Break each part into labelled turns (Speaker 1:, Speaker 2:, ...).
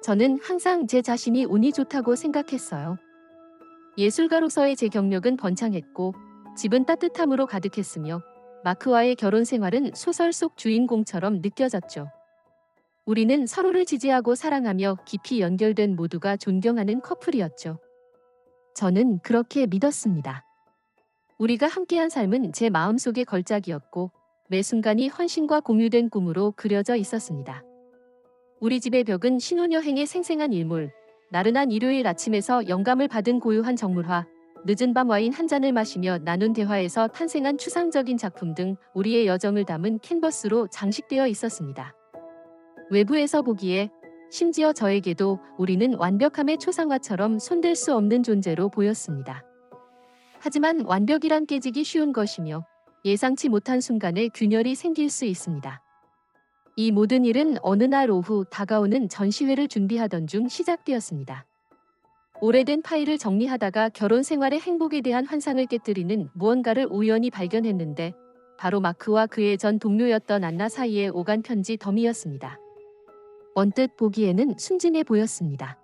Speaker 1: 저는 항상 제 자신이 운이 좋다고 생각했어요. 예술가로서의 제 경력은 번창했고 집은 따뜻함으로 가득했으며 마크와의 결혼 생활은 소설 속 주인공처럼 느껴졌죠. 우리는 서로를 지지하고 사랑하며 깊이 연결된 모두가 존경하는 커플이었죠. 저는 그렇게 믿었습니다. 우리가 함께한 삶은 제 마음속의 걸작이었고 매 순간이 헌신과 공유된 꿈으로 그려져 있었습니다. 우리 집의 벽은 신혼여행의 생생한 일몰, 나른한 일요일 아침에서 영감을 받은 고요한 정물화, 늦은 밤 와인 한 잔을 마시며 나눈 대화에서 탄생한 추상적인 작품 등 우리의 여정을 담은 캔버스로 장식되어 있었습니다. 외부에서 보기에 심지어 저에게도 우리는 완벽함의 초상화처럼 손댈 수 없는 존재로 보였습니다. 하지만 완벽이란 깨지기 쉬운 것이며 예상치 못한 순간에 균열이 생길 수 있습니다. 이 모든 일은 어느 날 오후 다가오는 전시회를 준비하던 중 시작되었습니다. 오래된 파일을 정리하다가 결혼 생활의 행복에 대한 환상을 깨뜨리는 무언가를 우연히 발견했는데 바로 마크와 그의 전 동료였던 안나 사이의 오간 편지 더미였습니다. 언뜻 보기에는 순진해 보였습니다.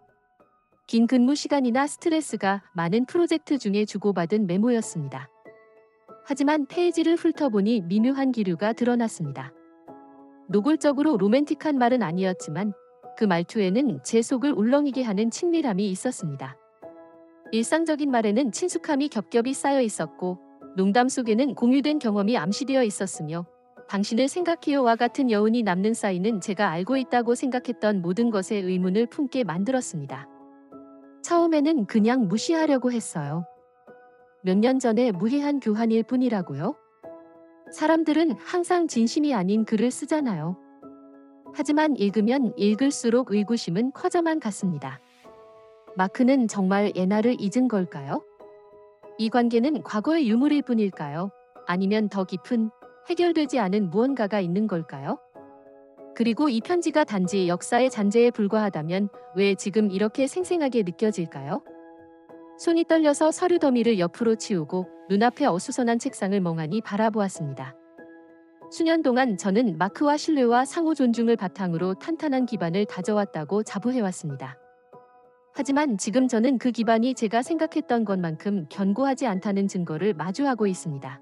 Speaker 1: 긴 근무 시간이나 스트레스가 많은 프로젝트 중에 주고받은 메모였습니다. 하지만 페이지를 훑어보니 미묘한 기류가 드러났습니다. 노골적으로 로맨틱한 말은 아니었지만 그 말투에는 제 속을 울렁이게 하는 친밀함이 있었습니다. 일상적인 말에는 친숙함이 겹겹이 쌓여 있었고 농담 속에는 공유된 경험이 암시되어 있었으며 당신을 생각해요와 같은 여운이 남는 사이는 제가 알고 있다고 생각했던 모든 것에 의문을 품게 만들었습니다. 처음에는 그냥 무시하려고 했어요. 몇 년 전에 무해한 교환일 뿐이라고요? 사람들은 항상 진심이 아닌 글을 쓰잖아요. 하지만 읽으면 읽을수록 의구심은 커져만 갔습니다. 마크는 정말 예나를 잊은 걸까요? 이 관계는 과거의 유물일 뿐일까요? 아니면 더 깊은, 해결되지 않은 무언가가 있는 걸까요? 그리고 이 편지가 단지 역사의 잔재에 불과하다면 왜 지금 이렇게 생생하게 느껴질까요? 손이 떨려서 서류 더미를 옆으로 치우고 눈앞에 어수선한 책상을 멍하니 바라보았습니다. 수년 동안 저는 마크와 신뢰와 상호 존중을 바탕으로 탄탄한 기반을 다져왔다고 자부해왔습니다. 하지만 지금 저는 그 기반이 제가 생각했던 것만큼 견고하지 않다는 증거를 마주하고 있습니다.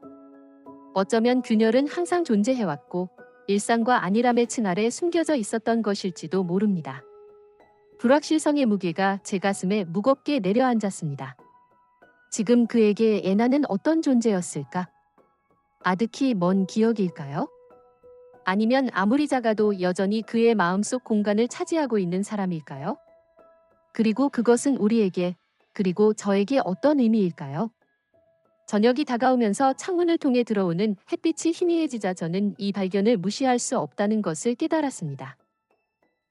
Speaker 1: 어쩌면 균열은 항상 존재해왔고 일상과 안일함의 층 아래 숨겨져 있었던 것일지도 모릅니다. 불확실성의 무게가 제 가슴에 무겁게 내려앉았습니다. 지금 그에게 예나는 어떤 존재였을까? 아득히 먼 기억일까요? 아니면 아무리 작아도 여전히 그의 마음속 공간을 차지하고 있는 사람일까요? 그리고 그것은 우리에게, 그리고 저에게 어떤 의미일까요? 저녁이 다가오면서 창문을 통해 들어오는 햇빛이 희미해지자 저는 이 발견을 무시할 수 없다는 것을 깨달았습니다.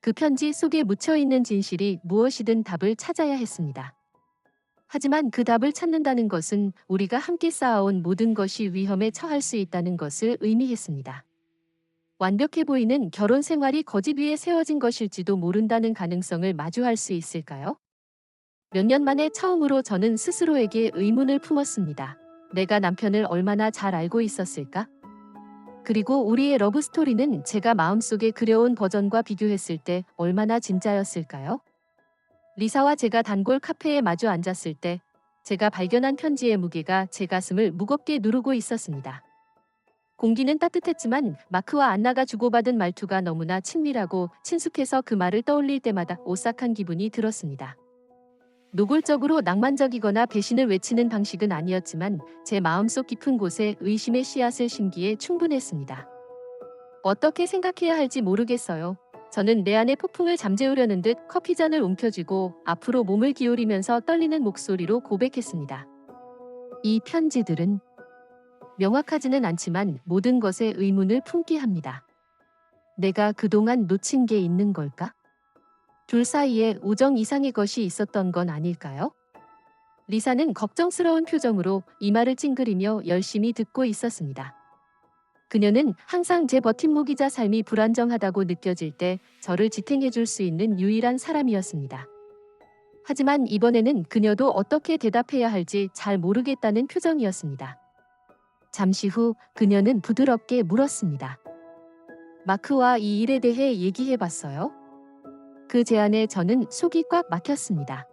Speaker 1: 그 편지 속에 묻혀있는 진실이 무엇이든 답을 찾아야 했습니다. 하지만 그 답을 찾는다는 것은 우리가 함께 쌓아온 모든 것이 위험에 처할 수 있다는 것을 의미했습니다. 완벽해 보이는 결혼 생활이 거짓 위에 세워진 것일지도 모른다는 가능성을 마주할 수 있을까요? 몇 년 만에 처음으로 저는 스스로에게 의문을 품었습니다. 내가 남편을 얼마나 잘 알고 있었을까? 그리고 우리의 러브스토리는 제가 마음속에 그려온 버전과 비교했을 때 얼마나 진짜였을까요? 리사와 제가 단골 카페에 마주 앉았을 때 제가 발견한 편지의 무게가 제 가슴을 무겁게 누르고 있었습니다. 공기는 따뜻했지만 마크와 안나가 주고받은 말투가 너무나 친밀하고 친숙해서 그 말을 떠올릴 때마다 오싹한 기분이 들었습니다. 노골적으로 낭만적이거나 배신을 외치는 방식은 아니었지만 제 마음속 깊은 곳에 의심의 씨앗을 심기에 충분했습니다. 어떻게 생각해야 할지 모르겠어요. 저는 내 안의 폭풍을 잠재우려는 듯 커피잔을 움켜쥐고 앞으로 몸을 기울이면서 떨리는 목소리로 고백했습니다. 이 편지들은 명확하지는 않지만 모든 것에 의문을 품게 합니다. 내가 그동안 놓친 게 있는 걸까? 둘 사이에 우정 이상의 것이 있었던 건 아닐까요? 리사는 걱정스러운 표정으로 이마를 찡그리며 열심히 듣고 있었습니다. 그녀는 항상 제 버팀목이자 삶이 불안정하다고 느껴질 때 저를 지탱해 줄 수 있는 유일한 사람이었습니다. 하지만 이번에는 그녀도 어떻게 대답해야 할지 잘 모르겠다는 표정이었습니다. 잠시 후 그녀는 부드럽게 물었습니다. 마크와 이 일에 대해 얘기해 봤어요? 그 제안에 저는 속이 꽉 막혔습니다.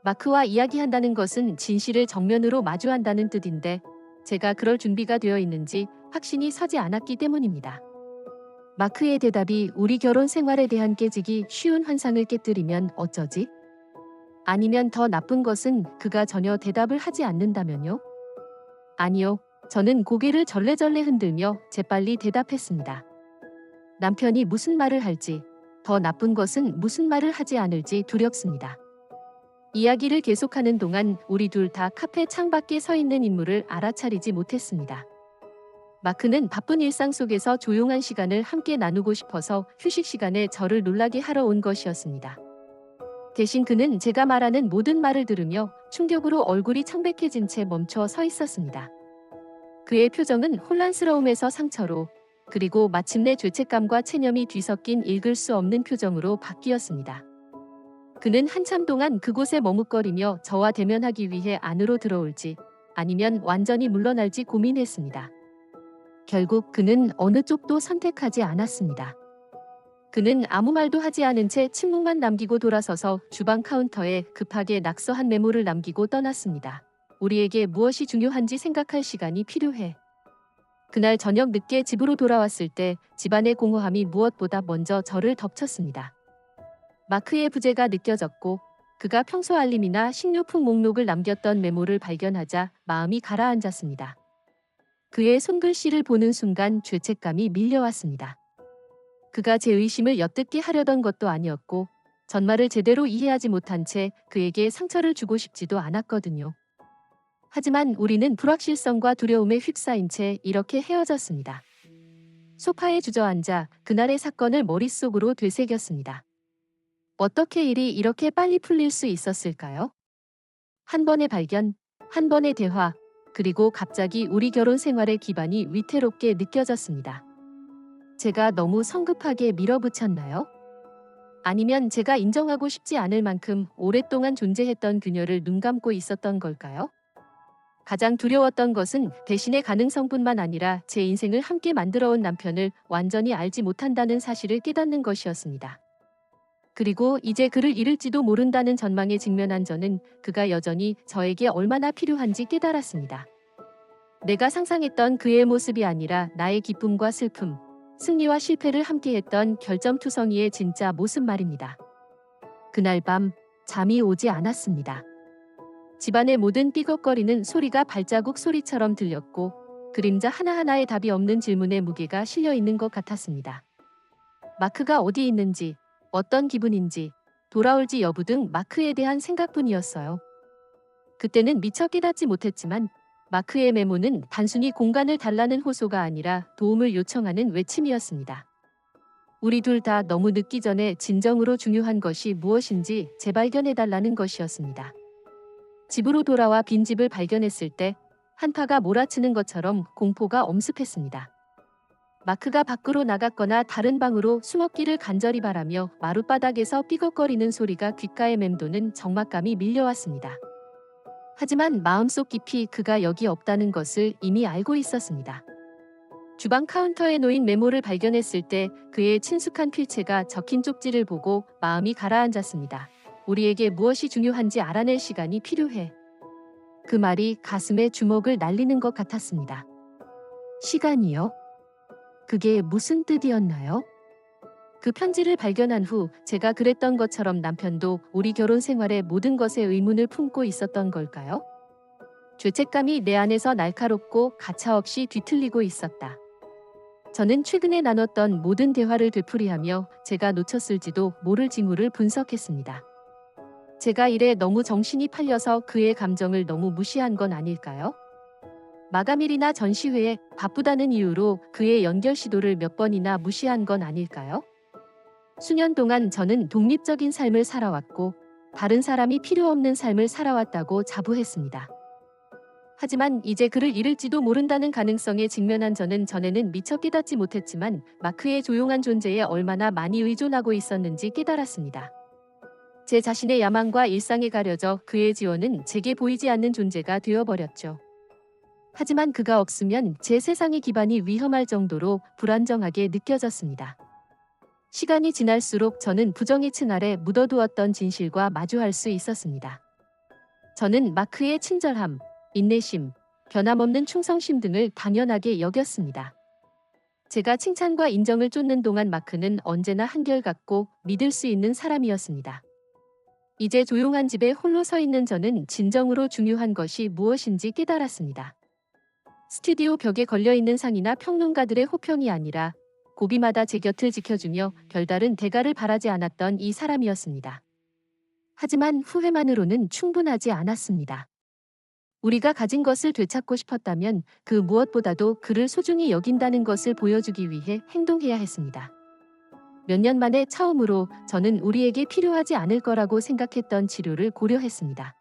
Speaker 1: 마크와 이야기한다는 것은 진실을 정면으로 마주한다는 뜻인데 제가 그럴 준비가 되어 있는지 확신이 서지 않았기 때문입니다. 마크의 대답이 우리 결혼 생활에 대한 깨지기 쉬운 환상을 깨뜨리면 어쩌지? 아니면 더 나쁜 것은 그가 전혀 대답을 하지 않는다면요? 아니요. 저는 고개를 절레절레 흔들며 재빨리 대답했습니다. 남편이 무슨 말을 할지, 더 나쁜 것은 무슨 말을 하지 않을지 두렵습니다. 이야기를 계속하는 동안 우리 둘 다 카페 창밖에 서 있는 인물을 알아차리지 못했습니다. 마크는 바쁜 일상 속에서 조용한 시간을 함께 나누고 싶어서 휴식 시간에 저를 놀라게 하러 온 것이었습니다. 대신 그는 제가 말하는 모든 말을 들으며 충격으로 얼굴이 창백해진 채 멈춰 서 있었습니다. 그의 표정은 혼란스러움에서 상처로, 그리고 마침내 죄책감과 체념이 뒤섞인 읽을 수 없는 표정으로 바뀌었습니다. 그는 한참 동안 그곳에 머뭇거리며 저와 대면하기 위해 안으로 들어올지 아니면 완전히 물러날지 고민했습니다. 결국 그는 어느 쪽도 선택하지 않았습니다. 그는 아무 말도 하지 않은 채 침묵만 남기고 돌아서서 주방 카운터에 급하게 낙서한 메모를 남기고 떠났습니다. 우리에게 무엇이 중요한지 생각할 시간이 필요해. 그날 저녁 늦게 집으로 돌아왔을 때 집안의 공허함이 무엇보다 먼저 저를 덮쳤습니다. 마크의 부재가 느껴졌고 그가 평소 알림이나 식료품 목록을 남겼던 메모를 발견하자 마음이 가라앉았습니다. 그의 손글씨를 보는 순간 죄책감이 밀려왔습니다. 그가 제 의심을 엿듣게 하려던 것도 아니었고 전말을 제대로 이해하지 못한 채 그에게 상처를 주고 싶지도 않았거든요. 하지만 우리는 불확실성과 두려움에 휩싸인 채 이렇게 헤어졌습니다. 소파에 주저앉아 그날의 사건을 머릿속으로 되새겼습니다. 어떻게 일이 이렇게 빨리 풀릴 수 있었을까요? 한 번의 발견, 한 번의 대화, 그리고 갑자기 우리 결혼 생활의 기반이 위태롭게 느껴졌습니다. 제가 너무 성급하게 밀어붙였나요? 아니면 제가 인정하고 싶지 않을 만큼 오랫동안 존재했던 그녀를 눈감고 있었던 걸까요? 가장 두려웠던 것은 배신의 가능성뿐만 아니라 제 인생을 함께 만들어온 남편을 완전히 알지 못한다는 사실을 깨닫는 것이었습니다. 그리고 이제 그를 잃을지도 모른다는 전망에 직면한 저는 그가 여전히 저에게 얼마나 필요한지 깨달았습니다. 내가 상상했던 그의 모습이 아니라 나의 기쁨과 슬픔, 승리와 실패를 함께했던 결점투성이의 진짜 모습 말입니다. 그날 밤 잠이 오지 않았습니다. 집안의 모든 삐걱거리는 소리가 발자국 소리처럼 들렸고 그림자 하나하나에 답이 없는 질문의 무게가 실려 있는 것 같았습니다. 마크가 어디 있는지, 어떤 기분인지, 돌아올지 여부 등 마크에 대한 생각뿐이었어요. 그때는 미처 깨닫지 못했지만 마크의 메모는 단순히 공간을 달라는 호소가 아니라 도움을 요청하는 외침이었습니다. 우리 둘 다 너무 늦기 전에 진정으로 중요한 것이 무엇인지 재발견해달라는 것이었습니다. 집으로 돌아와 빈집을 발견했을 때 한파가 몰아치는 것처럼 공포가 엄습했습니다. 마크가 밖으로 나갔거나 다른 방으로 숨었기를 간절히 바라며 마룻바닥에서 삐걱거리는 소리가 귓가에 맴도는 적막감이 밀려왔습니다. 하지만 마음속 깊이 그가 여기 없다는 것을 이미 알고 있었습니다. 주방 카운터에 놓인 메모를 발견했을 때 그의 친숙한 필체가 적힌 쪽지를 보고 마음이 가라앉았습니다. 우리에게 무엇이 중요한지 알아낼 시간이 필요해. 그 말이 가슴에 주먹을 날리는 것 같았습니다. 시간이요? 그게 무슨 뜻이었나요? 그 편지를 발견한 후 제가 그랬던 것처럼 남편도 우리 결혼 생활의 모든 것에 의문을 품고 있었던 걸까요? 죄책감이 내 안에서 날카롭고 가차없이 뒤틀리고 있었다. 저는 최근에 나눴던 모든 대화를 되풀이하며 제가 놓쳤을지도 모를 징후를 분석했습니다. 제가 일에 너무 정신이 팔려서 그의 감정을 너무 무시한 건 아닐까요? 마감일이나 전시회에 바쁘다는 이유로 그의 연결 시도를 몇 번이나 무시한 건 아닐까요? 수년 동안 저는 독립적인 삶을 살아왔고 다른 사람이 필요 없는 삶을 살아왔다고 자부했습니다. 하지만 이제 그를 잃을지도 모른다는 가능성에 직면한 저는 전에는 미처 깨닫지 못했지만 마크의 조용한 존재에 얼마나 많이 의존하고 있었는지 깨달았습니다. 제 자신의 야망과 일상에 가려져 그의 지원은 제게 보이지 않는 존재가 되어버렸죠. 하지만 그가 없으면 제 세상의 기반이 위험할 정도로 불안정하게 느껴졌습니다. 시간이 지날수록 저는 부정의 층 아래 묻어두었던 진실과 마주할 수 있었습니다. 저는 마크의 친절함, 인내심, 변함없는 충성심 등을 당연하게 여겼습니다. 제가 칭찬과 인정을 쫓는 동안 마크는 언제나 한결같고 믿을 수 있는 사람이었습니다. 이제 조용한 집에 홀로 서 있는 저는 진정으로 중요한 것이 무엇인지 깨달았습니다. 스튜디오 벽에 걸려있는 상이나 평론가들의 호평이 아니라 고비마다 제 곁을 지켜주며 별다른 대가를 바라지 않았던 이 사람이었습니다. 하지만 후회만으로는 충분하지 않았습니다. 우리가 가진 것을 되찾고 싶었다면 그 무엇보다도 그를 소중히 여긴다는 것을 보여주기 위해 행동해야 했습니다. 몇 년 만에 처음으로 저는 우리에게 필요하지 않을 거라고 생각했던 치료를 고려했습니다.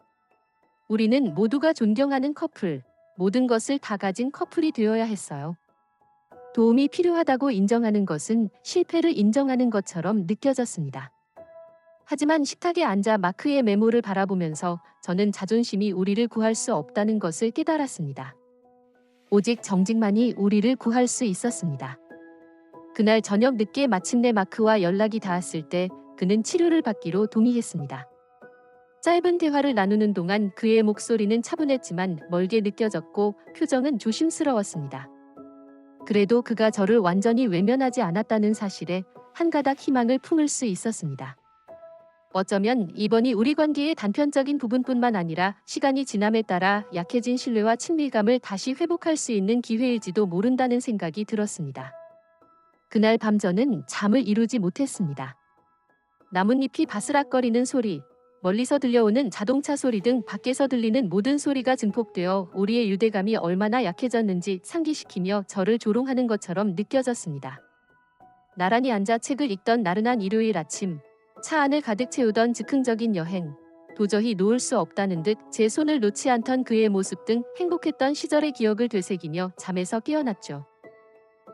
Speaker 1: 우리는 모두가 존경하는 커플, 모든 것을 다 가진 커플이 되어야 했어요. 도움이 필요하다고 인정하는 것은 실패를 인정하는 것처럼 느껴졌습니다. 하지만 식탁에 앉아 마크의 메모를 바라보면서 저는 자존심이 우리를 구할 수 없다는 것을 깨달았습니다. 오직 정직만이 우리를 구할 수 있었습니다. 그날 저녁 늦게 마침내 마크와 연락이 닿았을 때 그는 치료를 받기로 동의했습니다. 짧은 대화를 나누는 동안 그의 목소리는 차분했지만 멀게 느껴졌고 표정은 조심스러웠습니다. 그래도 그가 저를 완전히 외면하지 않았다는 사실에 한 가닥 희망을 품을 수 있었습니다. 어쩌면 이번이 우리 관계의 단편적인 부분뿐만 아니라 시간이 지남에 따라 약해진 신뢰와 친밀감을 다시 회복할 수 있는 기회일지도 모른다는 생각이 들었습니다. 그날 밤 저는 잠을 이루지 못했습니다. 나뭇잎이 바스락거리는 소리, 멀리서 들려오는 자동차 소리 등 밖에서 들리는 모든 소리가 증폭되어 우리의 유대감이 얼마나 약해졌는지 상기시키며 저를 조롱하는 것처럼 느껴졌습니다. 나란히 앉아 책을 읽던 나른한 일요일 아침, 차 안을 가득 채우던 즉흥적인 여행, 도저히 놓을 수 없다는 듯 제 손을 놓지 않던 그의 모습 등 행복했던 시절의 기억을 되새기며 잠에서 깨어났죠.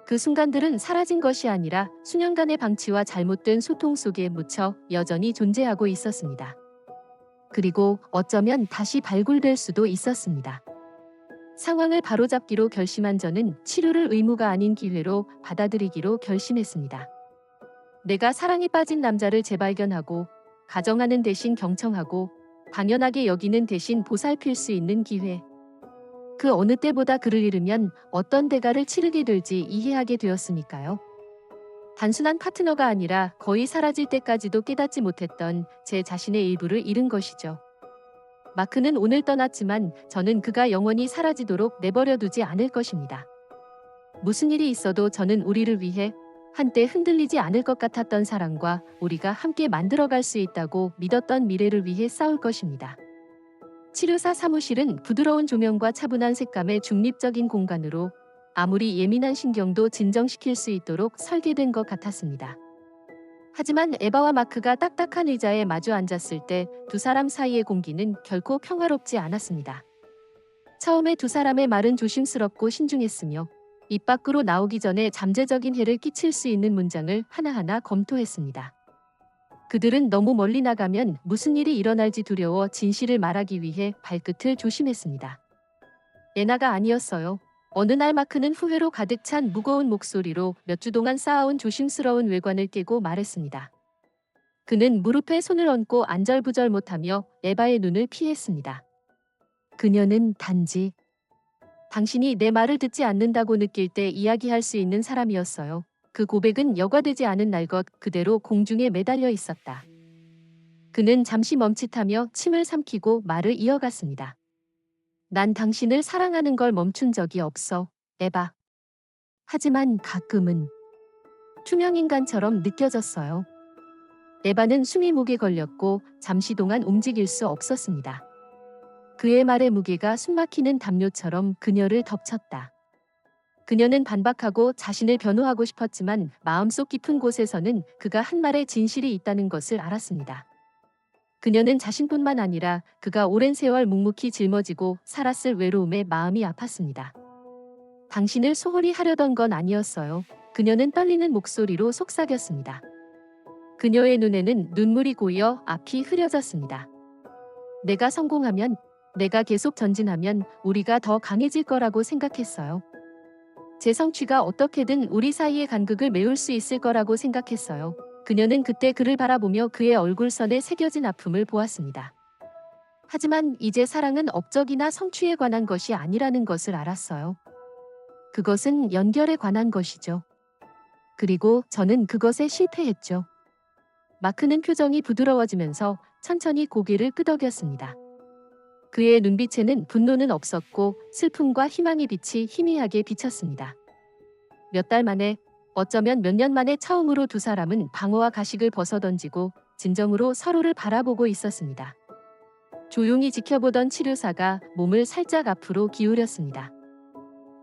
Speaker 1: 그 순간들은 사라진 것이 아니라 수년간의 방치와 잘못된 소통 속에 묻혀 여전히 존재하고 있었습니다. 그리고 어쩌면 다시 발굴될 수도 있었습니다. 상황을 바로잡기로 결심한 저는 치료를 의무가 아닌 기회로 받아들이기로 결심했습니다. 내가 사랑에 빠진 남자를 재발견하고 가정하는 대신 경청하고 당연하게 여기는 대신 보살필 수 있는 기회. 그 어느 때보다 그를 잃으면 어떤 대가를 치르게 될지 이해하게 되었으니까요. 단순한 파트너가 아니라 거의 사라질 때까지도 깨닫지 못했던 제 자신의 일부를 잃은 것이죠. 마크는 오늘 떠났지만 저는 그가 영원히 사라지도록 내버려 두지 않을 것입니다. 무슨 일이 있어도 저는 우리를 위해 한때 흔들리지 않을 것 같았던 사랑과 우리가 함께 만들어갈 수 있다고 믿었던 미래를 위해 싸울 것입니다. 치료사 사무실은 부드러운 조명과 차분한 색감의 중립적인 공간으로 아무리 예민한 신경도 진정시킬 수 있도록 설계된 것 같았습니다. 하지만 에바와 마크가 딱딱한 의자에 마주 앉았을 때 두 사람 사이의 공기는 결코 평화롭지 않았습니다. 처음에 두 사람의 말은 조심스럽고 신중했으며 입 밖으로 나오기 전에 잠재적인 해를 끼칠 수 있는 문장을 하나하나 검토했습니다. 그들은 너무 멀리 나가면 무슨 일이 일어날지 두려워 진실을 말하기 위해 발끝을 조심했습니다. 예나가 아니었어요. 어느 날 마크는 후회로 가득 찬 무거운 목소리로 몇 주 동안 쌓아온 조심스러운 외관을 깨고 말했습니다. 그는 무릎에 손을 얹고 안절부절 못하며 에바의 눈을 피했습니다. 그녀는 단지 당신이 내 말을 듣지 않는다고 느낄 때 이야기할 수 있는 사람이었어요. 그 고백은 여과되지 않은 날 것 그대로 공중에 매달려 있었다. 그는 잠시 멈칫하며 침을 삼키고 말을 이어갔습니다. 난 당신을 사랑하는 걸 멈춘 적이 없어, 에바. 하지만 가끔은 투명인간처럼 느껴졌어요. 에바는 숨이 목에 걸렸고 잠시 동안 움직일 수 없었습니다. 그의 말의 무게가 숨막히는 담요처럼 그녀를 덮쳤다. 그녀는 반박하고 자신을 변호하고 싶었지만 마음속 깊은 곳에서는 그가 한 말에 진실이 있다는 것을 알았습니다. 그녀는 자신뿐만 아니라 그가 오랜 세월 묵묵히 짊어지고 살았을 외로움에 마음이 아팠습니다. 당신을 소홀히 하려던 건 아니었어요. 그녀는 떨리는 목소리로 속삭였습니다. 그녀의 눈에는 눈물이 고여 앞이 흐려졌습니다. 내가 성공하면, 내가 계속 전진하면 우리가 더 강해질 거라고 생각했어요. 제 성취가 어떻게든 우리 사이의 간극을 메울 수 있을 거라고 생각했어요. 그녀는 그때 그를 바라보며 그의 얼굴선에 새겨진 아픔을 보았습니다. 하지만 이제 사랑은 업적이나 성취에 관한 것이 아니라는 것을 알았어요. 그것은 연결에 관한 것이죠. 그리고 저는 그것에 실패했죠. 마크는 표정이 부드러워지면서 천천히 고개를 끄덕였습니다. 그의 눈빛에는 분노는 없었고 슬픔과 희망의 빛이 희미하게 비쳤습니다. 몇 달 만에, 어쩌면 몇 년 만에 처음으로 두 사람은 방어와 가식을 벗어던지고 진정으로 서로를 바라보고 있었습니다. 조용히 지켜보던 치료사가 몸을 살짝 앞으로 기울였습니다.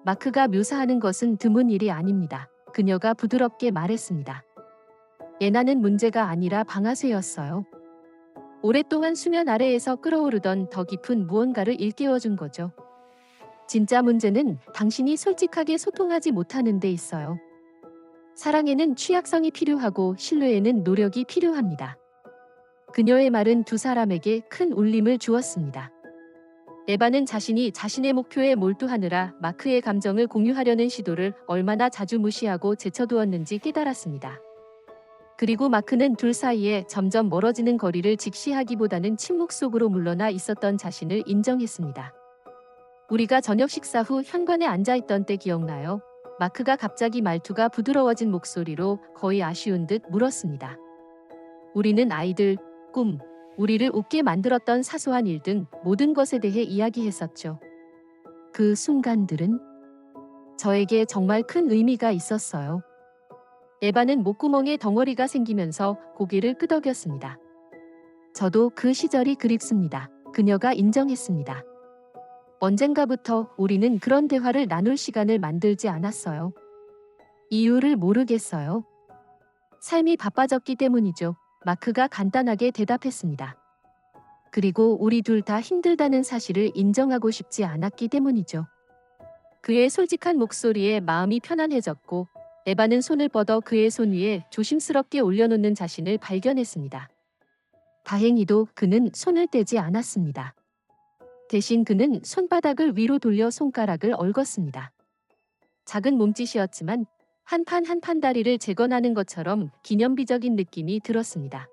Speaker 1: 마크가 묘사하는 것은 드문 일이 아닙니다. 그녀가 부드럽게 말했습니다. 예나는 문제가 아니라 방아쇠였어요. 오랫동안 수면 아래에서 끓어오르던 더 깊은 무언가를 일깨워준 거죠. 진짜 문제는 당신이 솔직하게 소통하지 못하는 데 있어요. 사랑에는 취약성이 필요하고 신뢰에는 노력이 필요합니다. 그녀의 말은 두 사람에게 큰 울림을 주었습니다. 에바는 자신이 자신의 목표에 몰두하느라 마크의 감정을 공유하려는 시도를 얼마나 자주 무시하고 제쳐두었는지 깨달았습니다. 그리고 마크는 둘 사이에 점점 멀어지는 거리를 직시하기보다는 침묵 속으로 물러나 있었던 자신을 인정했습니다. 우리가 저녁 식사 후 현관에 앉아있던 때 기억나요? 마크가 갑자기 말투가 부드러워진 목소리로 거의 아쉬운 듯 물었습니다. 우리는 아이들, 꿈, 우리를 웃게 만들었던 사소한 일 등 모든 것에 대해 이야기했었죠. 그 순간들은 저에게 정말 큰 의미가 있었어요. 에바는 목구멍에 덩어리가 생기면서 고개를 끄덕였습니다. 저도 그 시절이 그립습니다. 그녀가 인정했습니다. 언젠가부터 우리는 그런 대화를 나눌 시간을 만들지 않았어요. 이유를 모르겠어요. 삶이 바빠졌기 때문이죠. 마크가 간단하게 대답했습니다. 그리고 우리 둘 다 힘들다는 사실을 인정하고 싶지 않았기 때문이죠. 그의 솔직한 목소리에 마음이 편안해졌고 에바는 손을 뻗어 그의 손 위에 조심스럽게 올려놓는 자신을 발견했습니다. 다행히도 그는 손을 떼지 않았습니다. 대신 그는 손바닥을 위로 돌려 손가락을 얽었습니다. 작은 몸짓이었지만 한 판 한 판 다리를 재건하는 것처럼 기념비적인 느낌이 들었습니다.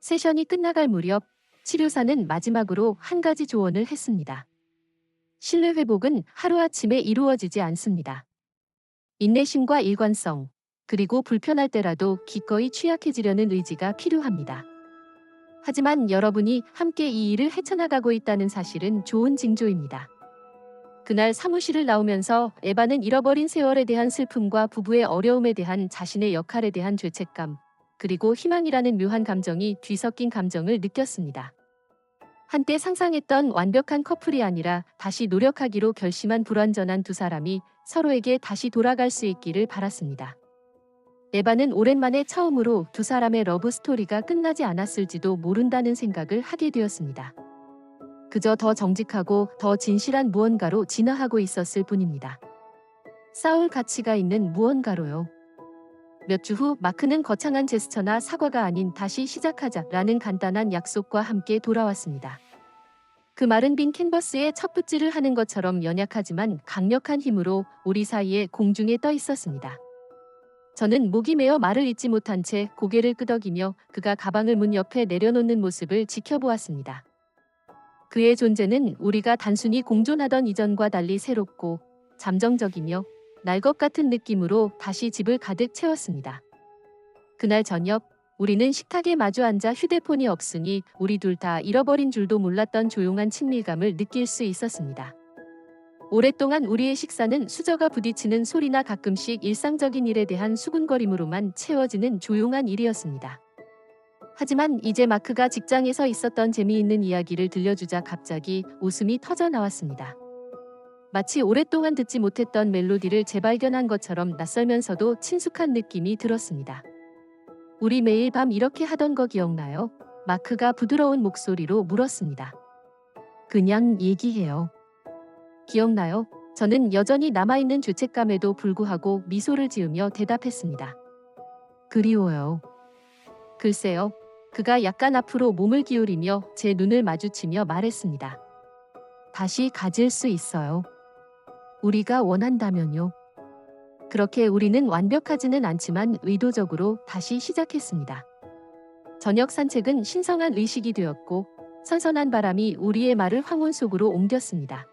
Speaker 1: 세션이 끝나갈 무렵 치료사는 마지막으로 한 가지 조언을 했습니다. 신뢰 회복은 하루아침에 이루어지지 않습니다. 인내심과 일관성, 그리고 불편할 때라도 기꺼이 취약해지려는 의지가 필요합니다. 하지만 여러분이 함께 이 일을 헤쳐나가고 있다는 사실은 좋은 징조입니다. 그날 사무실을 나오면서 에바는 잃어버린 세월에 대한 슬픔과 부부의 어려움에 대한 자신의 역할에 대한 죄책감, 그리고 희망이라는 묘한 감정이 뒤섞인 감정을 느꼈습니다. 한때 상상했던 완벽한 커플이 아니라 다시 노력하기로 결심한 불완전한 두 사람이 서로에게 다시 돌아갈 수 있기를 바랐습니다. 에바는 오랜만에 처음으로 두 사람의 러브 스토리가 끝나지 않았을지도 모른다는 생각을 하게 되었습니다. 그저 더 정직하고 더 진실한 무언가로 진화하고 있었을 뿐입니다. 싸울 가치가 있는 무언가로요. 몇 주 후 마크는 거창한 제스처나 사과가 아닌 다시 시작하자라는 간단한 약속과 함께 돌아왔습니다. 그 말은 빈 캔버스에 첩붙질을 하는 것처럼 연약하지만 강력한 힘으로 우리 사이에 공중에 떠 있었습니다. 저는 목이 메어 말을 잇지 못한 채 고개를 끄덕이며 그가 가방을 문 옆에 내려놓는 모습을 지켜보았습니다. 그의 존재는 우리가 단순히 공존하던 이전과 달리 새롭고 잠정적이며 날 것 같은 느낌으로 다시 집을 가득 채웠습니다. 그날 저녁 우리는 식탁에 마주 앉아 휴대폰이 없으니 우리 둘 다 잃어버린 줄도 몰랐던 조용한 친밀감을 느낄 수 있었습니다. 오랫동안 우리의 식사는 수저가 부딪히는 소리나 가끔씩 일상적인 일에 대한 수군거림으로만 채워지는 조용한 일이었습니다. 하지만 이제 마크가 직장에서 있었던 재미있는 이야기를 들려주자 갑자기 웃음이 터져 나왔습니다. 마치 오랫동안 듣지 못했던 멜로디를 재발견한 것처럼 낯설면서도 친숙한 느낌이 들었습니다. 우리 매일 밤 이렇게 하던 거 기억나요? 마크가 부드러운 목소리로 물었습니다. 그냥 얘기해요. 기억나요? 저는 여전히 남아있는 죄책감에도 불구하고 미소를 지으며 대답했습니다. 그리워요. 글쎄요. 그가 약간 앞으로 몸을 기울이며 제 눈을 마주치며 말했습니다. 다시 가질 수 있어요. 우리가 원한다면요. 그렇게 우리는 완벽하지는 않지만 의도적으로 다시 시작했습니다. 저녁 산책은 신성한 의식이 되었고 선선한 바람이 우리의 말을 황혼 속으로 옮겼습니다.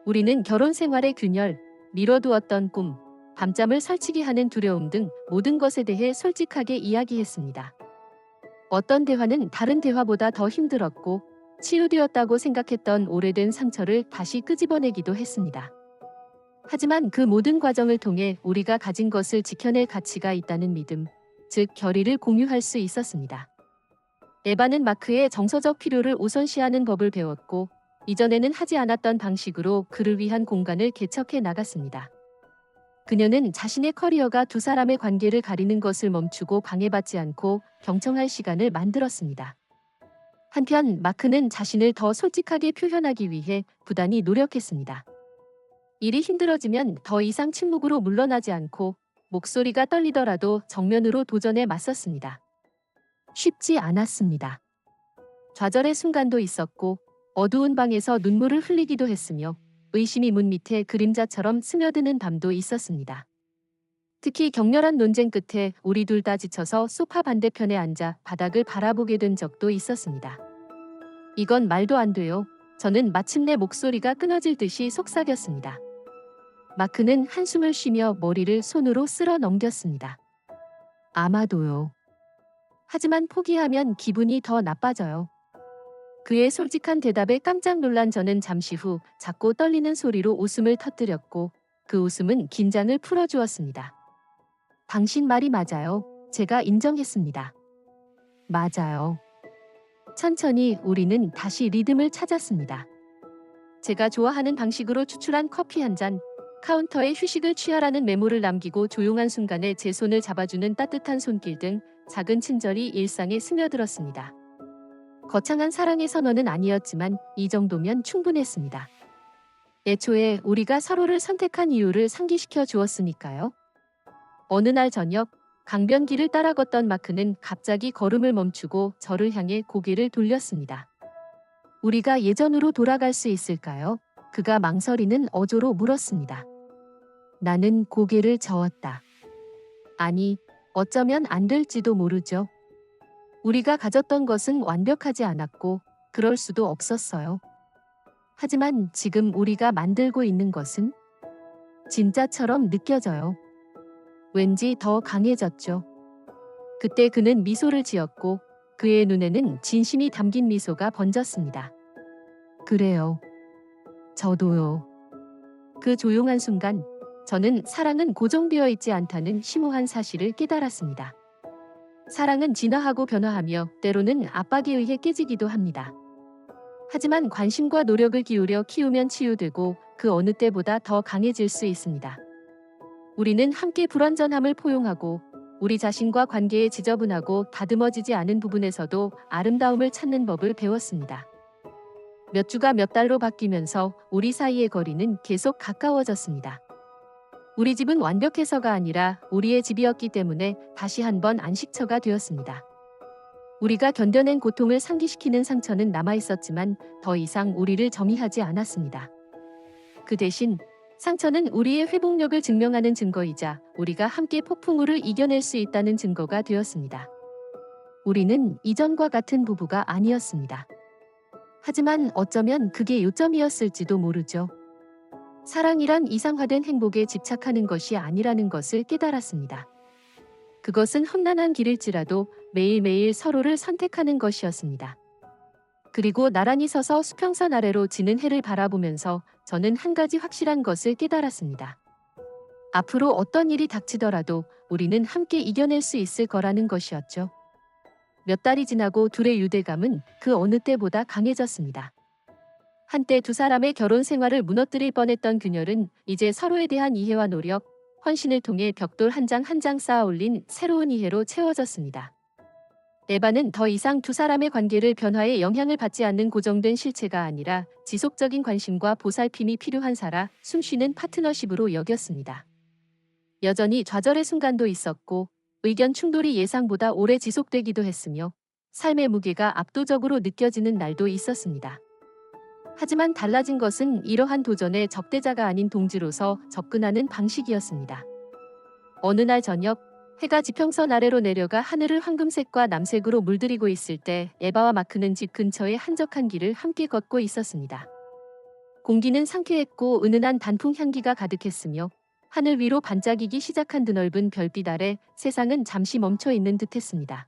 Speaker 1: 우리는 결혼 생활의 균열, 미뤄두었던 꿈, 밤잠을 설치게 하는 두려움 등 모든 것에 대해 솔직하게 이야기했습니다. 어떤 대화는 다른 대화보다 더 힘들었고 치유되었다고 생각했던 오래된 상처를 다시 끄집어내기도 했습니다. 하지만 그 모든 과정을 통해 우리가 가진 것을 지켜낼 가치가 있다는 믿음, 즉 결의를 공유할 수 있었습니다. 에바는 마크의 정서적 필요를 우선시하는 법을 배웠고 이전에는 하지 않았던 방식으로 그를 위한 공간을 개척해 나갔습니다. 그녀는 자신의 커리어가 두 사람의 관계를 가리는 것을 멈추고 방해받지 않고 경청할 시간을 만들었습니다. 한편 마크는 자신을 더 솔직하게 표현하기 위해 부단히 노력했습니다. 일이 힘들어지면 더 이상 침묵으로 물러나지 않고 목소리가 떨리더라도 정면으로 도전에 맞섰습니다. 쉽지 않았습니다. 좌절의 순간도 있었고 어두운 방에서 눈물을 흘리기도 했으며 의심이 문 밑에 그림자처럼 스며드는 밤도 있었습니다. 특히 격렬한 논쟁 끝에 우리 둘 다 지쳐서 소파 반대편에 앉아 바닥을 바라보게 된 적도 있었습니다. 이건 말도 안 돼요. 저는 마침내 목소리가 끊어질 듯이 속삭였습니다. 마크는 한숨을 쉬며 머리를 손으로 쓸어 넘겼습니다. 아마도요. 하지만 포기하면 기분이 더 나빠져요. 그의 솔직한 대답에 깜짝 놀란 저는 잠시 후 작고 떨리는 소리로 웃음을 터뜨렸고 그 웃음은 긴장을 풀어주었습니다. 당신 말이 맞아요. 제가 인정했습니다. 맞아요. 천천히 우리는 다시 리듬을 찾았습니다. 제가 좋아하는 방식으로 추출한 커피 한 잔, 카운터에 휴식을 취하라는 메모를 남기고 조용한 순간에 제 손을 잡아주는 따뜻한 손길 등 작은 친절이 일상에 스며들었습니다. 거창한 사랑의 선언은 아니었지만 이 정도면 충분했습니다. 애초에 우리가 서로를 선택한 이유를 상기시켜 주었으니까요. 어느 날 저녁, 강변길을 따라 걷던 마크는 갑자기 걸음을 멈추고 저를 향해 고개를 돌렸습니다. 우리가 예전으로 돌아갈 수 있을까요? 그가 망설이는 어조로 물었습니다. 나는 고개를 저었다. 아니, 어쩌면 안 될지도 모르죠. 우리가 가졌던 것은 완벽하지 않았고 그럴 수도 없었어요. 하지만 지금 우리가 만들고 있는 것은 진짜처럼 느껴져요. 왠지 더 강해졌죠. 그때 그는 미소를 지었고 그의 눈에는 진심이 담긴 미소가 번졌습니다. 그래요. 저도요. 그 조용한 순간 저는 사랑은 고정되어 있지 않다는 심오한 사실을 깨달았습니다. 사랑은 진화하고 변화하며 때로는 압박에 의해 깨지기도 합니다. 하지만 관심과 노력을 기울여 키우면 치유되고 그 어느 때보다 더 강해질 수 있습니다. 우리는 함께 불완전함을 포용하고 우리 자신과 관계에 지저분하고 다듬어지지 않은 부분에서도 아름다움을 찾는 법을 배웠습니다. 몇 주가 몇 달로 바뀌면서 우리 사이의 거리는 계속 가까워졌습니다. 우리 집은 완벽해서가 아니라 우리의 집이었기 때문에 다시 한번 안식처가 되었습니다. 우리가 견뎌낸 고통을 상기시키는 상처는 남아있었지만 더 이상 우리를 점이하지 않았습니다. 그 대신 상처는 우리의 회복력을 증명하는 증거이자 우리가 함께 폭풍우를 이겨낼 수 있다는 증거가 되었습니다. 우리는 이전과 같은 부부가 아니었습니다. 하지만 어쩌면 그게 요점이었을지도 모르죠. 사랑이란 이상화된 행복에 집착하는 것이 아니라는 것을 깨달았습니다. 그것은 험난한 길일지라도 매일매일 서로를 선택하는 것이었습니다. 그리고 나란히 서서 수평선 아래로 지는 해를 바라보면서 저는 한 가지 확실한 것을 깨달았습니다. 앞으로 어떤 일이 닥치더라도 우리는 함께 이겨낼 수 있을 거라는 것이었죠. 몇 달이 지나고 둘의 유대감은 그 어느 때보다 강해졌습니다. 한때 두 사람의 결혼 생활을 무너뜨릴 뻔했던 균열은 이제 서로에 대한 이해와 노력, 헌신을 통해 벽돌 한 장 한 장 쌓아 올린 새로운 이해로 채워졌습니다. 에바는 더 이상 두 사람의 관계를 변화에 영향을 받지 않는 고정된 실체가 아니라 지속적인 관심과 보살핌이 필요한 살아 숨쉬는 파트너십으로 여겼습니다. 여전히 좌절의 순간도 있었고 의견 충돌이 예상보다 오래 지속되기도 했으며 삶의 무게가 압도적으로 느껴지는 날도 있었습니다. 하지만 달라진 것은 이러한 도전의 적대자가 아닌 동지로서 접근하는 방식이었습니다. 어느 날 저녁, 해가 지평선 아래로 내려가 하늘을 황금색과 남색으로 물들이고 있을 때 에바와 마크는 집 근처의 한적한 길을 함께 걷고 있었습니다. 공기는 상쾌했고 은은한 단풍 향기가 가득했으며 하늘 위로 반짝이기 시작한 드넓은 별빛 아래 세상은 잠시 멈춰 있는 듯했습니다.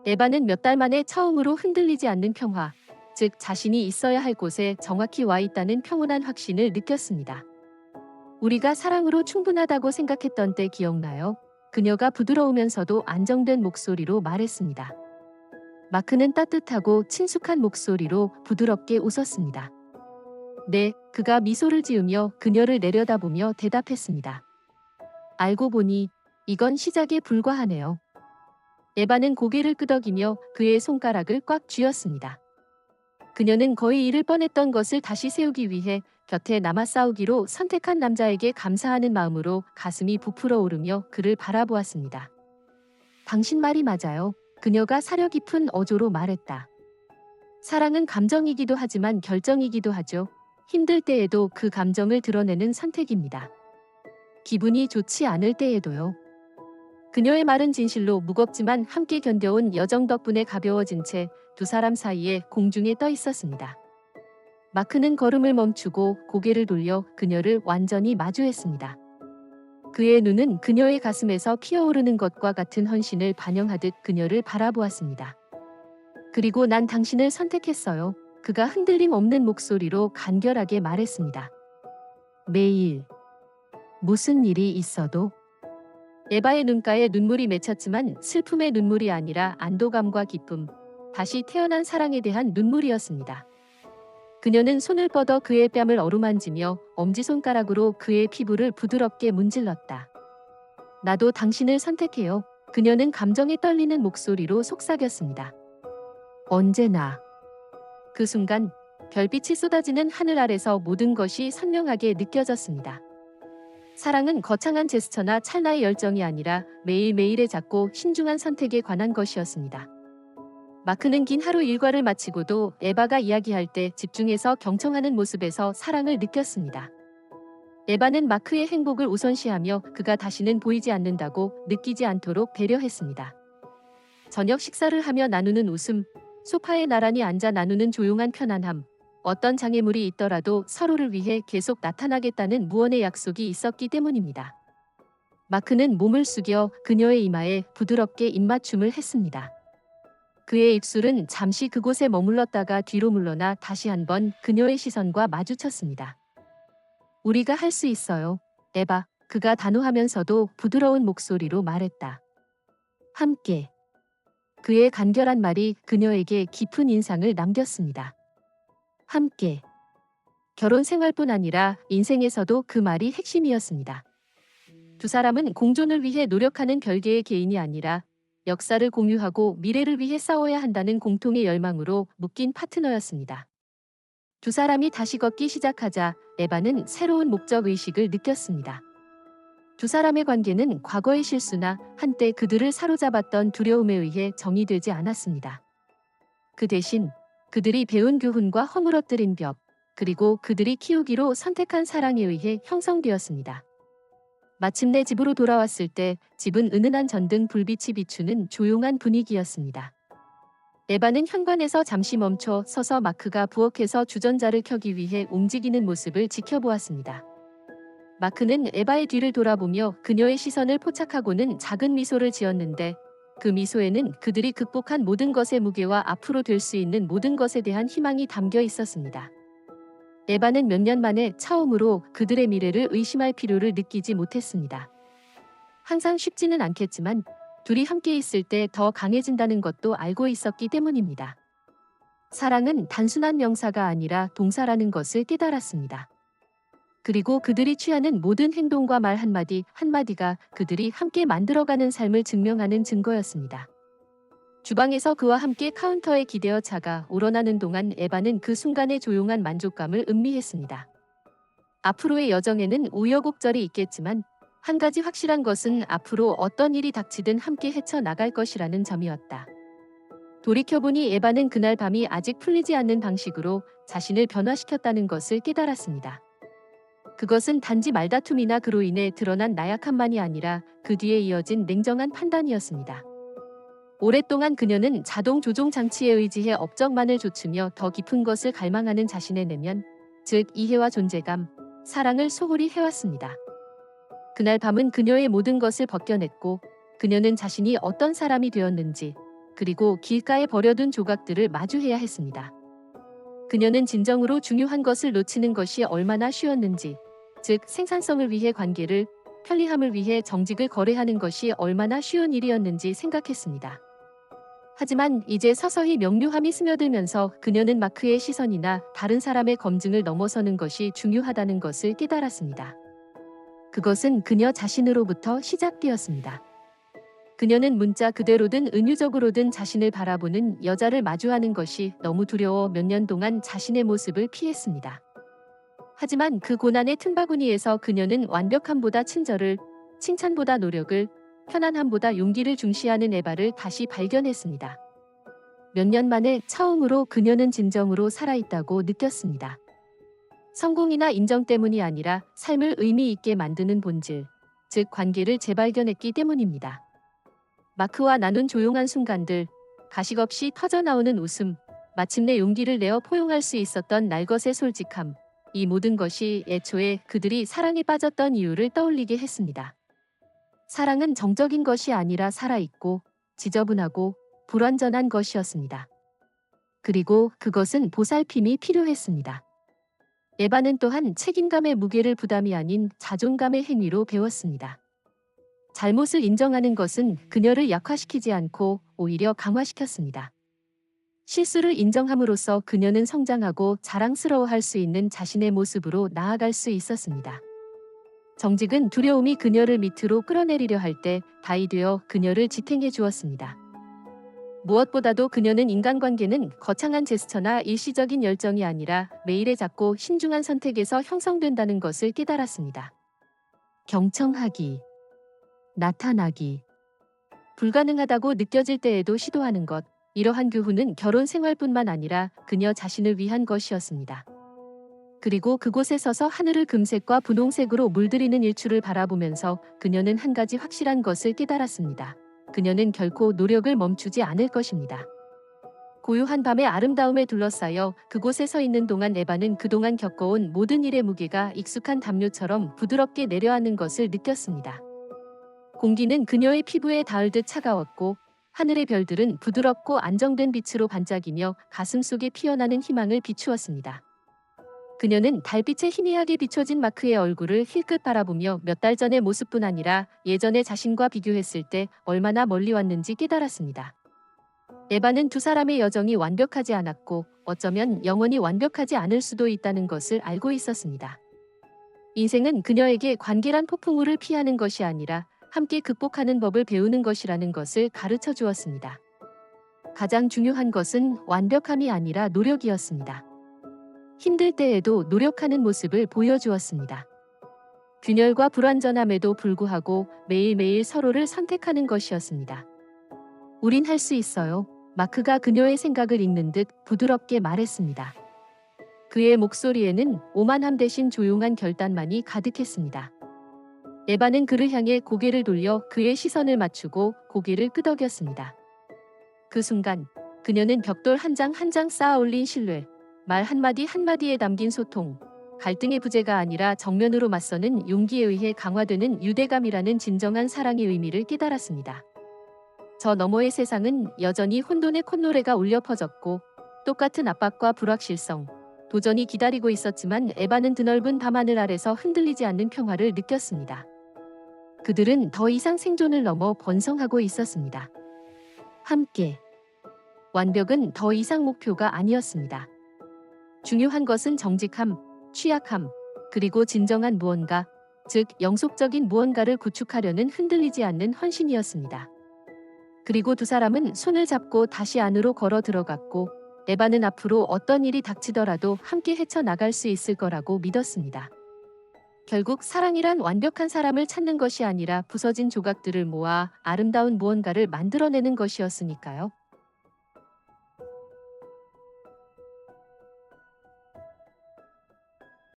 Speaker 1: 에바는 몇 달 만에 처음으로 흔들리지 않는 평화, 즉 자신이 있어야 할 곳에 정확히 와 있다는 평온한 확신을 느꼈습니다. 우리가 사랑으로 충분하다고 생각했던 때 기억나요? 그녀가 부드러우면서도 안정된 목소리로 말했습니다. 마크는 따뜻하고 친숙한 목소리로 부드럽게 웃었습니다. 네, 그가 미소를 지으며 그녀를 내려다보며 대답했습니다. 알고 보니 이건 시작에 불과하네요. 에바는 고개를 끄덕이며 그의 손가락을 꽉 쥐었습니다. 그녀는 거의 잃을 뻔했던 것을 다시 세우기 위해 곁에 남아 싸우기로 선택한 남자에게 감사하는 마음으로 가슴이 부풀어 오르며 그를 바라보았습니다. 당신 말이 맞아요. 그녀가 사려 깊은 어조로 말했다. 사랑은 감정이기도 하지만 결정이기도 하죠. 힘들 때에도 그 감정을 드러내는 선택입니다. 기분이 좋지 않을 때에도요. 그녀의 말은 진실로 무겁지만 함께 견뎌온 여정 덕분에 가벼워진 채 두 사람 사이에 공중에 떠 있었습니다. 마크는 걸음을 멈추고 고개를 돌려 그녀를 완전히 마주했습니다. 그의 눈은 그녀의 가슴에서 피어오르는 것과 같은 헌신을 반영하듯 그녀를 바라보았습니다. 그리고 난 당신을 선택했어요. 그가 흔들림 없는 목소리로 간결하게 말했습니다. 매일 무슨 일이 있어도. 에바의 눈가에 눈물이 맺혔지만 슬픔의 눈물이 아니라 안도감과 기쁨, 다시 태어난 사랑에 대한 눈물이었습니다. 그녀는 손을 뻗어 그의 뺨을 어루만지며 엄지손가락으로 그의 피부를 부드럽게 문질렀다. 나도 당신을 선택해요. 그녀는 감정에 떨리는 목소리로 속삭였습니다. 언제나. 그 순간 별빛이 쏟아지는 하늘 아래서 모든 것이 선명하게 느껴졌습니다. 사랑은 거창한 제스처나 찰나의 열정이 아니라 매일매일의 작고 신중한 선택에 관한 것이었습니다. 마크는 긴 하루 일과를 마치고도 에바가 이야기할 때 집중해서 경청하는 모습에서 사랑을 느꼈습니다. 에바는 마크의 행복을 우선시하며 그가 다시는 보이지 않는다고 느끼지 않도록 배려했습니다. 저녁 식사를 하며 나누는 웃음, 소파에 나란히 앉아 나누는 조용한 편안함, 어떤 장애물이 있더라도 서로를 위해 계속 나타나겠다는 무언의 약속이 있었기 때문입니다. 마크는 몸을 숙여 그녀의 이마에 부드럽게 입맞춤을 했습니다. 그의 입술은 잠시 그곳에 머물렀다가 뒤로 물러나 다시 한번 그녀의 시선과 마주쳤습니다. 우리가 할 수 있어요, 에바. 그가 단호하면서도 부드러운 목소리로 말했다. 함께. 그의 간결한 말이 그녀에게 깊은 인상을 남겼습니다. 함께. 결혼 생활뿐 아니라 인생에서도 그 말이 핵심이었습니다. 두 사람은 공존을 위해 노력하는 별개의 개인이 아니라 역사를 공유하고 미래를 위해 싸워야 한다는 공통의 열망으로 묶인 파트너였습니다. 두 사람이 다시 걷기 시작하자 에바는 새로운 목적의식을 느꼈습니다. 두 사람의 관계는 과거의 실수나 한때 그들을 사로잡았던 두려움에 의해 정의되지 않았습니다. 그 대신 그들이 배운 교훈과 허물어뜨린 벽, 그리고 그들이 키우기로 선택한 사랑에 의해 형성되었습니다. 마침내 집으로 돌아왔을 때 집은 은은한 전등 불빛이 비추는 조용한 분위기였습니다. 에바는 현관에서 잠시 멈춰 서서 마크가 부엌에서 주전자를 켜기 위해 움직이는 모습을 지켜보았습니다. 마크는 에바의 뒤를 돌아보며 그녀의 시선을 포착하고는 작은 미소를 지었는데 그 미소에는 그들이 극복한 모든 것의 무게와 앞으로 될 수 있는 모든 것에 대한 희망이 담겨 있었습니다. 에바는 몇 년 만에 처음으로 그들의 미래를 의심할 필요를 느끼지 못했습니다. 항상 쉽지는 않겠지만 둘이 함께 있을 때 더 강해진다는 것도 알고 있었기 때문입니다. 사랑은 단순한 명사가 아니라 동사라는 것을 깨달았습니다. 그리고 그들이 취하는 모든 행동과 말 한마디 한마디가 그들이 함께 만들어가는 삶을 증명하는 증거였습니다. 주방에서 그와 함께 카운터에 기대어 차가 우러나는 동안 에바는 그 순간의 조용한 만족감을 음미했습니다. 앞으로의 여정에는 우여곡절이 있겠지만 한 가지 확실한 것은 앞으로 어떤 일이 닥치든 함께 헤쳐나갈 것이라는 점이었다. 돌이켜보니 에바는 그날 밤이 아직 풀리지 않는 방식으로 자신을 변화시켰다는 것을 깨달았습니다. 그것은 단지 말다툼이나 그로 인해 드러난 나약함만이 아니라 그 뒤에 이어진 냉정한 판단이었습니다. 오랫동안 그녀는 자동 조종 장치에 의지해 업적만을 좇으며 더 깊은 것을 갈망하는 자신의 내면, 즉 이해와 존재감, 사랑을 소홀히 해왔습니다. 그날 밤은 그녀의 모든 것을 벗겨냈고 그녀는 자신이 어떤 사람이 되었는지 그리고 길가에 버려둔 조각들을 마주해야 했습니다. 그녀는 진정으로 중요한 것을 놓치는 것이 얼마나 쉬웠는지, 즉 생산성을 위해 관계를, 편리함을 위해 정직을 거래하는 것이 얼마나 쉬운 일이었는지 생각했습니다. 하지만 이제 서서히 명료함이 스며들면서 그녀는 마크의 시선이나 다른 사람의 검증을 넘어서는 것이 중요하다는 것을 깨달았습니다. 그것은 그녀 자신으로부터 시작되었습니다. 그녀는 문자 그대로든 은유적으로든 자신을 바라보는 여자를 마주하는 것이 너무 두려워 몇 년 동안 자신의 모습을 피했습니다. 하지만 그 고난의 틈바구니에서 그녀는 완벽함보다 친절을, 칭찬보다 노력을, 편안함보다 용기를 중시하는 에바를 다시 발견했습니다. 몇 년 만에 처음으로 그녀는 진정으로 살아있다고 느꼈습니다. 성공이나 인정 때문이 아니라 삶을 의미 있게 만드는 본질, 즉 관계를 재발견했기 때문입니다. 마크와 나눈 조용한 순간들, 가식 없이 터져나오는 웃음, 마침내 용기를 내어 포용할 수 있었던 날것의 솔직함, 이 모든 것이 애초에 그들이 사랑에 빠졌던 이유를 떠올리게 했습니다. 사랑은 정적인 것이 아니라 살아있고 지저분하고 불완전한 것이었습니다. 그리고 그것은 보살핌이 필요했습니다. 에바는 또한 책임감의 무게를 부담이 아닌 자존감의 행위로 배웠습니다. 잘못을 인정하는 것은 그녀를 약화시키지 않고 오히려 강화시켰습니다. 실수를 인정함으로써 그녀는 성장하고 자랑스러워할 수 있는 자신의 모습으로 나아갈 수 있었습니다. 정직은 두려움이 그녀를 밑으로 끌어내리려 할 때 다이 되어 그녀를 지탱해 주었습니다. 무엇보다도 그녀는 인간관계는 거창한 제스처나 일시적인 열정이 아니라 매일의 작고 신중한 선택에서 형성된다는 것을 깨달았습니다. 경청하기, 나타나기, 불가능하다고 느껴질 때에도 시도하는 것, 이러한 교훈은 결혼 생활뿐만 아니라 그녀 자신을 위한 것이었습니다. 그리고 그곳에 서서 하늘을 금색과 분홍색으로 물들이는 일출을 바라보면서 그녀는 한 가지 확실한 것을 깨달았습니다. 그녀는 결코 노력을 멈추지 않을 것입니다. 고요한 밤의 아름다움에 둘러싸여 그곳에 서 있는 동안 에바는 그동안 겪어온 모든 일의 무게가 익숙한 담요처럼 부드럽게 내려앉는 것을 느꼈습니다. 공기는 그녀의 피부에 닿을 듯 차가웠고 하늘의 별들은 부드럽고 안정된 빛으로 반짝이며 가슴속에 피어나는 희망을 비추었습니다. 그녀는 달빛에 희미하게 비춰진 마크의 얼굴을 힐끗 바라보며 몇 달 전의 모습뿐 아니라 예전의 자신과 비교했을 때 얼마나 멀리 왔는지 깨달았습니다. 에바는 두 사람의 여정이 완벽하지 않았고 어쩌면 영원히 완벽하지 않을 수도 있다는 것을 알고 있었습니다. 인생은 그녀에게 관계란 폭풍우를 피하는 것이 아니라 함께 극복하는 법을 배우는 것이라는 것을 가르쳐 주었습니다. 가장 중요한 것은 완벽함이 아니라 노력이었습니다. 힘들 때에도 노력하는 모습을 보여주었습니다. 균열과 불완전함에도 불구하고 매일매일 서로를 선택하는 것이었습니다. 우린 할 수 있어요. 마크가 그녀의 생각을 읽는 듯 부드럽게 말했습니다. 그의 목소리에는 오만함 대신 조용한 결단만이 가득했습니다. 에바는 그를 향해 고개를 돌려 그의 시선을 맞추고 고개를 끄덕였습니다. 그 순간 그녀는 벽돌 한 장 한 장 쌓아 올린 신뢰, 말 한마디 한마디에 담긴 소통, 갈등의 부재가 아니라 정면으로 맞서는 용기에 의해 강화되는 유대감이라는 진정한 사랑의 의미를 깨달았습니다. 저 너머의 세상은 여전히 혼돈의 콧노래가 울려 퍼졌고 똑같은 압박과 불확실성, 도전이 기다리고 있었지만 에바는 드넓은 밤하늘 아래서 흔들리지 않는 평화를 느꼈습니다. 그들은 더 이상 생존을 넘어 번성하고 있었습니다. 함께. 완벽은 더 이상 목표가 아니었습니다. 중요한 것은 정직함, 취약함, 그리고 진정한 무언가, 즉 영속적인 무언가를 구축하려는 흔들리지 않는 헌신이었습니다. 그리고 두 사람은 손을 잡고 다시 안으로 걸어 들어갔고 에바는 앞으로 어떤 일이 닥치더라도 함께 헤쳐나갈 수 있을 거라고 믿었습니다. 결국 사랑이란 완벽한 사람을 찾는 것이 아니라 부서진 조각들을 모아 아름다운 무언가를 만들어내는 것이었으니까요.